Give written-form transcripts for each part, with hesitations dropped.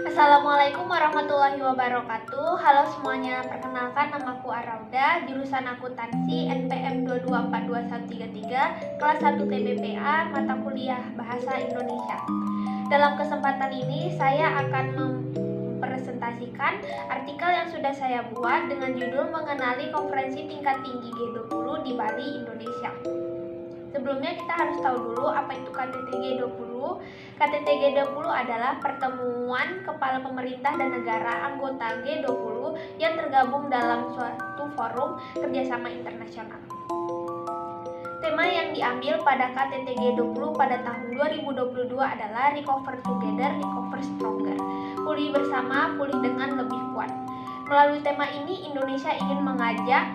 Assalamualaikum warahmatullahi wabarakatuh. Halo semuanya, perkenalkan namaku Arauda, jurusan akuntansi NPM 2242133, kelas 1 TBPA, mata kuliah Bahasa Indonesia. Dalam kesempatan ini saya akan mempresentasikan artikel yang sudah saya buat dengan judul mengenali konferensi tingkat tinggi G20 di Bali, Indonesia. Sebelumnya kita harus tahu dulu apa itu KTT G20. KTT G20 adalah pertemuan kepala pemerintah dan negara anggota G20 yang tergabung dalam suatu forum kerjasama internasional. Tema yang diambil pada KTT G20 pada tahun 2022 adalah Recover Together, Recover Stronger. Pulih bersama, pulih dengan lebih kuat. Melalui tema ini, Indonesia ingin mengajak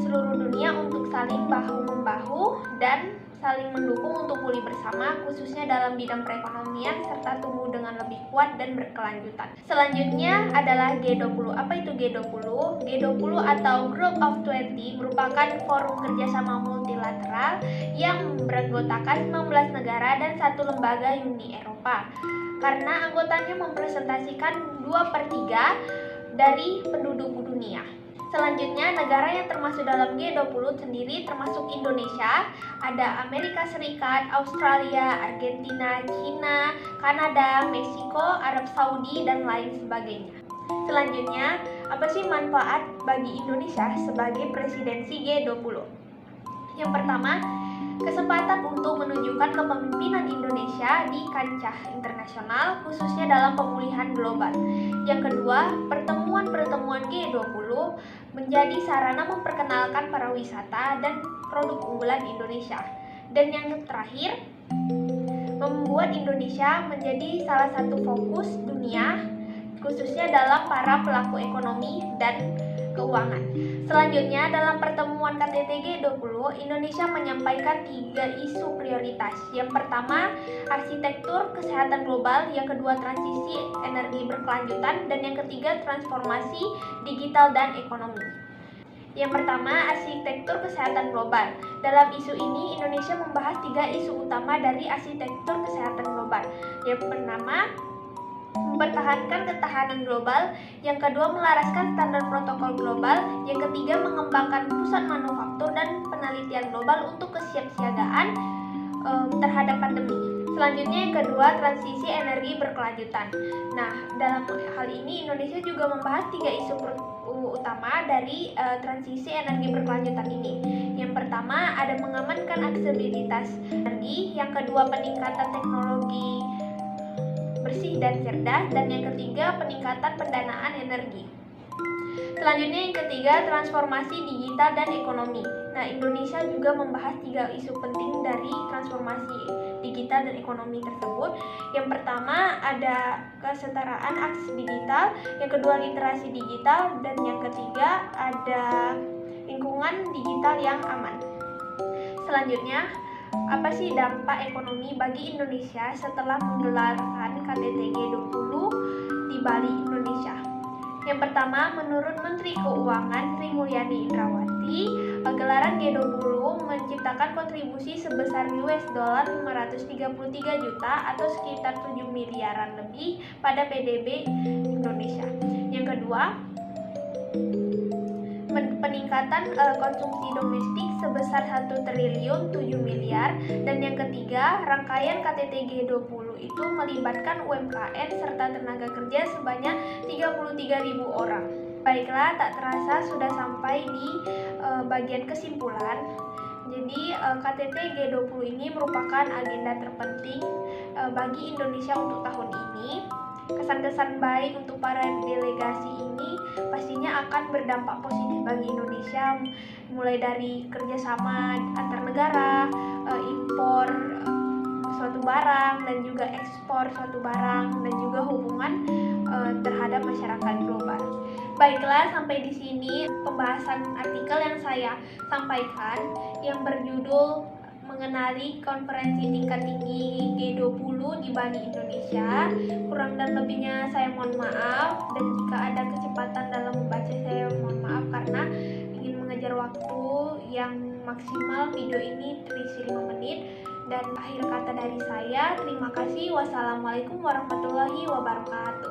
seluruh dunia untuk saling bahu-membahu dan saling mendukung untuk pulih bersama, khususnya dalam bidang perekonomian serta tumbuh dengan lebih kuat dan berkelanjutan. Selanjutnya adalah G20. Apa itu G20? G20 atau Group of 20 merupakan forum kerjasama multilateral yang beranggotakan 19 negara dan satu lembaga Uni Eropa. Karena anggotanya mempresentasikan 2/3 dari penduduk dunia. Selanjutnya, negara yang termasuk dalam G20 sendiri termasuk Indonesia, ada Amerika Serikat, Australia, Argentina, China, Kanada, Meksiko, Arab Saudi, dan lain sebagainya. Selanjutnya, apa sih manfaat bagi Indonesia sebagai presidensi G20? Yang pertama, kesempatan untuk menunjukkan kepemimpinan Indonesia di kancah internasional, khususnya dalam pemulihan global. Yang kedua, pertemuan-pertemuan G20 menjadi sarana memperkenalkan pariwisata dan produk unggulan Indonesia. Dan yang terakhir, membuat Indonesia menjadi salah satu fokus dunia, khususnya dalam para pelaku ekonomi dan keuangan. Selanjutnya, dalam pertemuan KTT G20, Indonesia menyampaikan 3 isu prioritas. Yang pertama, arsitektur kesehatan global, yang kedua, transisi energi berkelanjutan, dan yang ketiga, transformasi digital dan ekonomi. Yang pertama, arsitektur kesehatan global. Dalam isu ini, Indonesia membahas 3 isu utama dari arsitektur kesehatan global. Yang pertama, mempertahankan ketahanan global, yang kedua melaraskan standar protokol global, yang ketiga mengembangkan pusat manufaktur dan penelitian global untuk kesiapsiagaan terhadap pandemi. Selanjutnya yang kedua, transisi energi berkelanjutan. Nah, dalam hal ini Indonesia juga membahas 3 isu utama dari transisi energi berkelanjutan ini. Yang pertama, ada mengamankan aksesibilitas energi, yang kedua peningkatan teknologi bersih dan cerdas, dan yang ketiga peningkatan pendanaan energi. Selanjutnya yang ketiga, transformasi digital dan ekonomi. Nah, Indonesia juga membahas 3 isu penting dari transformasi digital dan ekonomi tersebut. Yang pertama ada kesetaraan akses digital, yang kedua literasi digital, dan yang ketiga ada lingkungan digital yang aman. Selanjutnya, apa sih dampak ekonomi bagi Indonesia setelah menggelarkan KTT G20 di Bali, Indonesia? Yang pertama, menurut Menteri Keuangan Sri Mulyani Indrawati, gelaran G20 menciptakan kontribusi sebesar $533 juta atau sekitar 7 miliaran lebih pada PDB Indonesia. Yang kedua, peningkatan konsumsi domestik sebesar 1 triliun 7 miliar, dan yang ketiga, rangkaian KTT G20 itu melibatkan UMKM serta tenaga kerja sebanyak 33.000 orang. Baiklah, tak terasa sudah sampai di bagian kesimpulan. Jadi KTT G20 ini merupakan agenda terpenting bagi Indonesia untuk tahun ini. Kesan-kesan baik untuk para delegasi ini pastinya akan berdampak positif bagi Indonesia, mulai dari kerjasama antar negara, impor suatu barang, dan juga ekspor suatu barang, dan juga hubungan terhadap masyarakat global. Baiklah, sampai di sini pembahasan artikel yang saya sampaikan yang berjudul mengenali konferensi tingkat tinggi G20 di Bali, Indonesia. Kurang dan lebihnya saya mohon maaf, dan jika ada kecepatan dalam membaca saya mohon maaf karena ingin mengejar waktu yang maksimal. Video ini terisi 5 menit. Dan akhir kata dari saya, terima kasih. Wassalamualaikum warahmatullahi wabarakatuh.